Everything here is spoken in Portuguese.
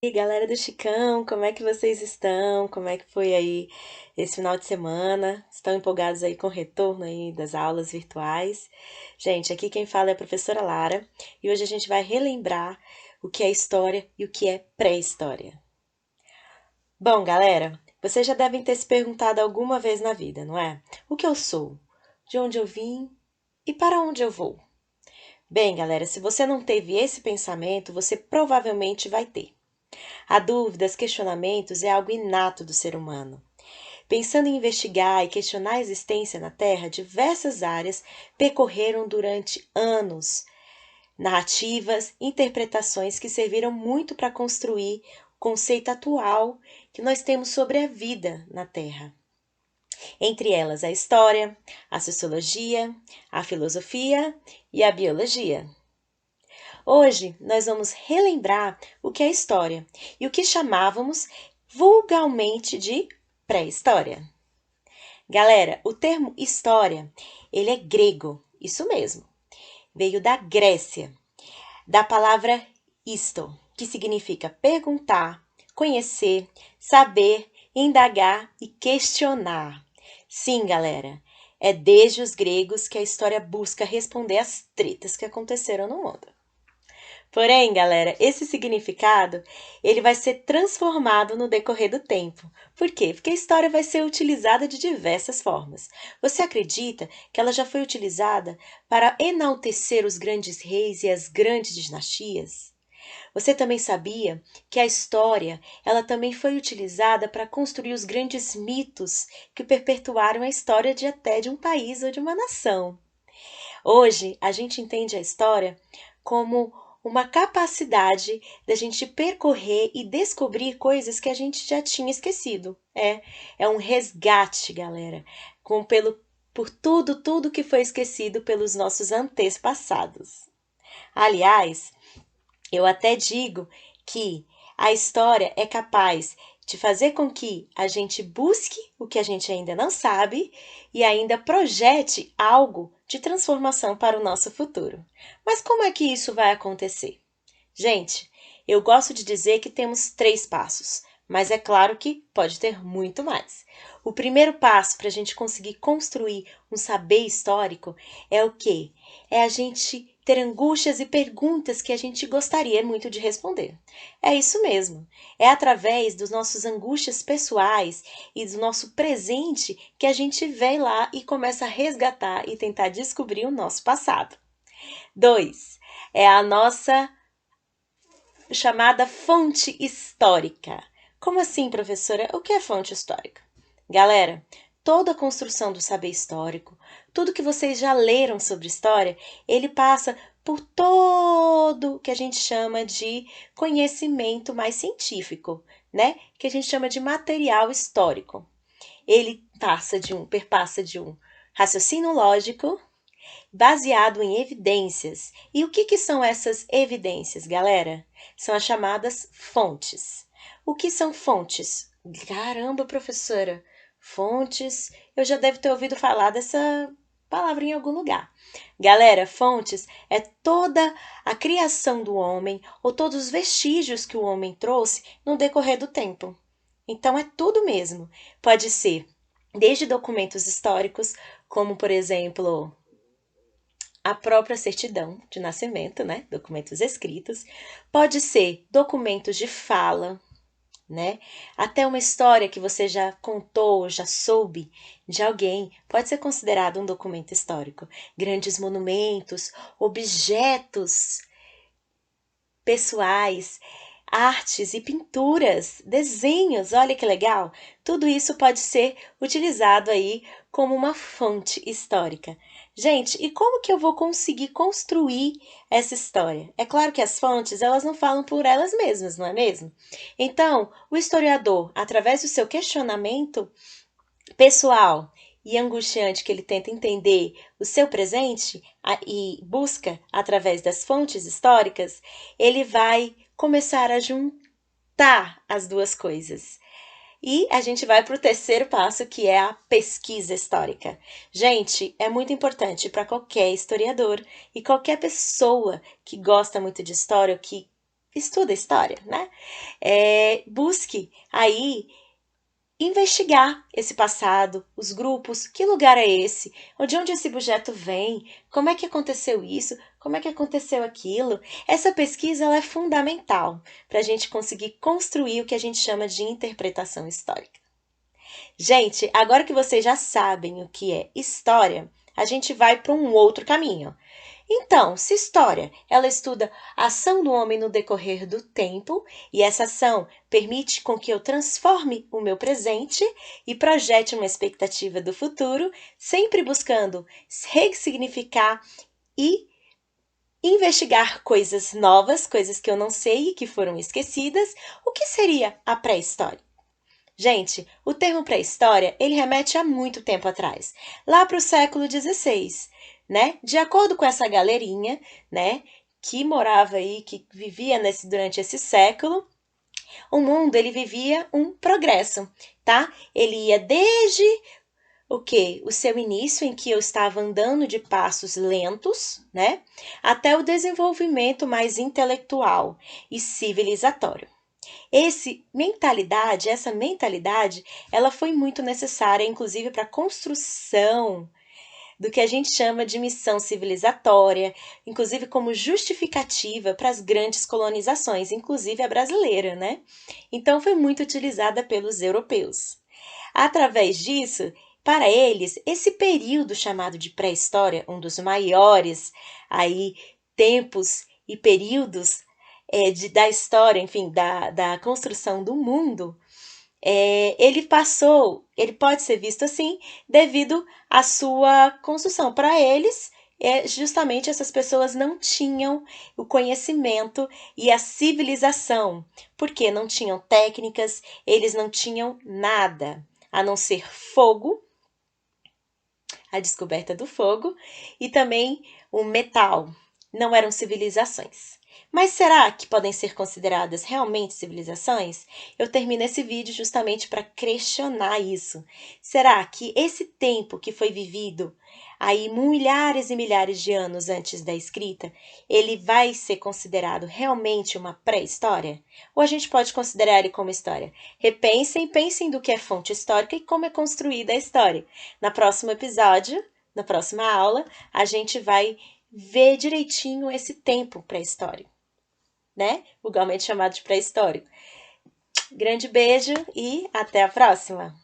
E galera do Chicão, como é que vocês estão? Como é que foi aí esse final de semana? Estão empolgados aí com o retorno aí das aulas virtuais? Gente, aqui quem fala é a professora Lara e hoje a gente vai relembrar o que é história e o que é pré-história. Bom, galera, vocês já devem ter se perguntado alguma vez na vida, não é? O que eu sou? De onde eu vim? E para onde eu vou? Bem, galera, se você não teve esse pensamento, você provavelmente vai ter. A dúvidas, questionamentos é algo inato do ser humano. Pensando em investigar e questionar a existência na Terra, diversas áreas percorreram durante anos narrativas, interpretações que serviram muito para construir o conceito atual que nós temos sobre a vida na Terra. Entre elas a história, a sociologia, a filosofia e a biologia. Hoje nós vamos relembrar o que é história e o que chamávamos vulgarmente de pré-história. Galera, o termo história, ele é grego, isso mesmo. Veio da Grécia, da palavra isto, que significa perguntar, conhecer, saber, indagar e questionar. Sim, galera, é desde os gregos que a história busca responder às tretas que aconteceram no mundo. Porém, galera, esse significado, ele vai ser transformado no decorrer do tempo. Por quê? Porque a história vai ser utilizada de diversas formas. Você acredita que ela já foi utilizada para enaltecer os grandes reis e as grandes dinastias? Você também sabia que a história, ela também foi utilizada para construir os grandes mitos que perpetuaram a história de até de um país ou de uma nação? Hoje, a gente entende a história como uma capacidade da gente percorrer e descobrir coisas que a gente já tinha esquecido. É um resgate, galera, por tudo que foi esquecido pelos nossos antepassados. Aliás, eu até digo que a história é capaz de fazer com que a gente busque o que a gente ainda não sabe e ainda projete algo de transformação para o nosso futuro. Mas como é que isso vai acontecer? Gente, eu gosto de dizer que temos 3 passos, mas é claro que pode ter muito mais. O primeiro passo para a gente conseguir construir um saber histórico é o quê? É a gente ter angústias e perguntas que a gente gostaria muito de responder. É isso mesmo. É através dos nossos angústias pessoais e do nosso presente que a gente vem lá e começa a resgatar e tentar descobrir o nosso passado. 2. É a nossa chamada fonte histórica. Como assim, professora? O que é fonte histórica? Galera, toda a construção do saber histórico, tudo que vocês já leram sobre história, ele passa por todo o que a gente chama de conhecimento mais científico, né? Que a gente chama de material histórico. Ele perpassa de um raciocínio lógico baseado em evidências. E o que são essas evidências, galera? São as chamadas fontes. O que são fontes? Caramba, professora, fontes. Eu já devo ter ouvido falar dessa palavra em algum lugar. Galera, fontes é toda a criação do homem ou todos os vestígios que o homem trouxe no decorrer do tempo. Então é tudo mesmo. Pode ser desde documentos históricos, como por exemplo a própria certidão de nascimento, né? Documentos escritos, pode ser documentos de fala, né? Até uma história que você já contou, já soube de alguém, pode ser considerado um documento histórico. Grandes monumentos, objetos pessoais, artes e pinturas, desenhos, olha que legal! Tudo isso pode ser utilizado aí como uma fonte histórica. Gente, e como que eu vou conseguir construir essa história? É claro que as fontes, elas não falam por elas mesmas, não é mesmo? Então, o historiador, através do seu questionamento pessoal e angustiante que ele tenta entender o seu presente e busca através das fontes históricas, ele vai começar a juntar as duas coisas. E a gente vai para o terceiro passo, que é a pesquisa histórica. Gente, é muito importante para qualquer historiador e qualquer pessoa que gosta muito de história, que estuda história, né? Busque aí investigar esse passado, os grupos, que lugar é esse, de onde esse objeto vem, como é que aconteceu isso, como é que aconteceu aquilo. Essa pesquisa ela é fundamental para a gente conseguir construir o que a gente chama de interpretação histórica. Gente, agora que vocês já sabem o que é história, a gente vai para um outro caminho. Então, se história, ela estuda a ação do homem no decorrer do tempo, e essa ação permite com que eu transforme o meu presente e projete uma expectativa do futuro, sempre buscando ressignificar e investigar coisas novas, coisas que eu não sei e que foram esquecidas. O que seria a pré-história? Gente, o termo pré-história, ele remete a muito tempo atrás, lá para o século XVI, né? De acordo com essa galerinha, né, que morava aí, que vivia durante esse século, o mundo, ele vivia um progresso, tá? Ele ia desde o quê? O seu início, em que eu estava andando de passos lentos, né? Até o desenvolvimento mais intelectual e civilizatório. Essa mentalidade, ela foi muito necessária, inclusive, para a construção do que a gente chama de missão civilizatória, inclusive como justificativa para as grandes colonizações, inclusive a brasileira, né? Então foi muito utilizada pelos europeus. Através disso, para eles, esse período chamado de pré-história, um dos maiores aí tempos e períodos da história, enfim, da construção do mundo, ele pode ser visto assim devido à sua construção. Para eles, justamente essas pessoas não tinham o conhecimento e a civilização, porque não tinham técnicas, eles não tinham nada a não ser fogo, a descoberta do fogo, e também o metal. Não eram civilizações. Mas será que podem ser consideradas realmente civilizações? Eu termino esse vídeo justamente para questionar isso. Será que esse tempo que foi vivido aí milhares e milhares de anos antes da escrita, ele vai ser considerado realmente uma pré-história? Ou a gente pode considerar ele como história? Repensem, pensem do que é fonte histórica e como é construída a história. No próximo episódio, na próxima aula, a gente vai ver direitinho esse tempo pré-histórico, né? Vulgarmente chamado de pré-histórico. Grande beijo e até a próxima!